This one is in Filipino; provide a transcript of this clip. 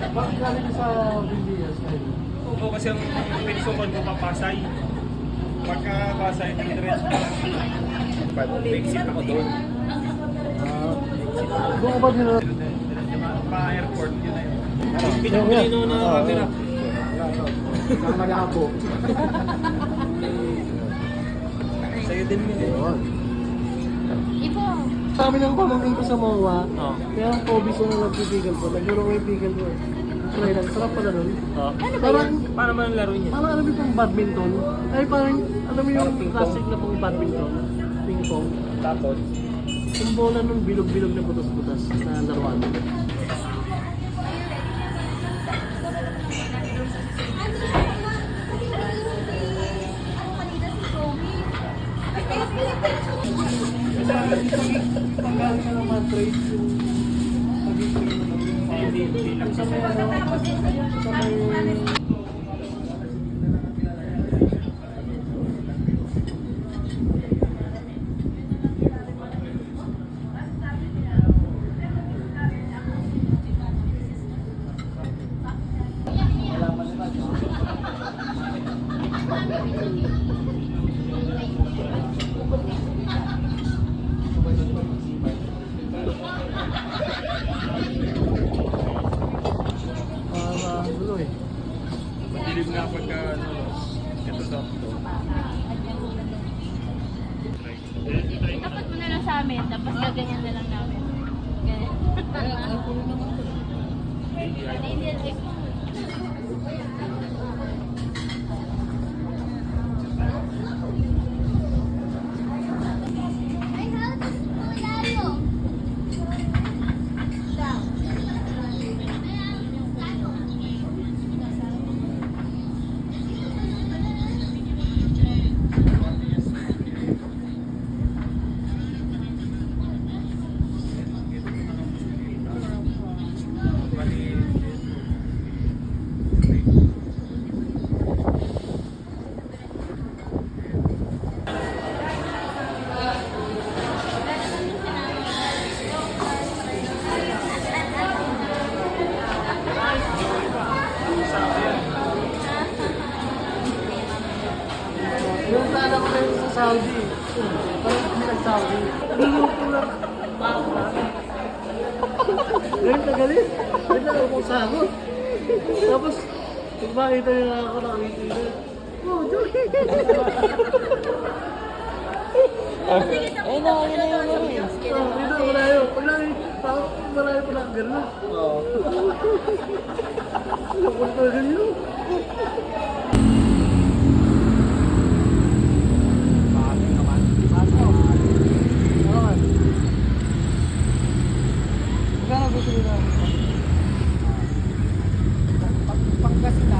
Bakit galing ka sa Villas ngayon? Oo, kasi ang pinisukon ko papasay. Pagka pasay, diretso ko. Exit ako doon. Doon ka ba din na? Pa-airport, yun na yun. Pinapilino na camera. Kamalabo. Sa'yo din yun eh. Ipo. Sa amin ang pamangkin ko sa MOA, Oo. kaya ang hobby ko na nagpipigal ko. Naglaro ko yung pigal ko. Try lang, sarap pala nun. Oo. Ano ba Parang, yan? Paano man ang laro niya? parang alam mo yung badminton? Ay parang, alam mo yung Parang ping pong. classic na pang badminton? Ping pong. Tapos, Yung bola nun bilog-bilog na butas-butas na laruan. Pagkakas ka naman trade yung pag-trade hindi lang sa may ano, sa may gulo eh. madilim na pagka ano, ito daw. Tapat mo na lang sa amin, tapos gaganyan na lang namin. Ganyan. Hindi. Yung sana ko na yun sa Saudi. Parang kami nag-Saudi. Hindi ko lang. Ganun ka galit. Ganun na ako sagot. Tapos, kung makita niyo na ako nakangiti na. Oh, joke! Eh, no, yun na yung ano eh. Dito, malayo. Pag malayo pa na gano'n. Oo. Napun pa ganyan. Magkano gusto nyo na? Pangkasinan.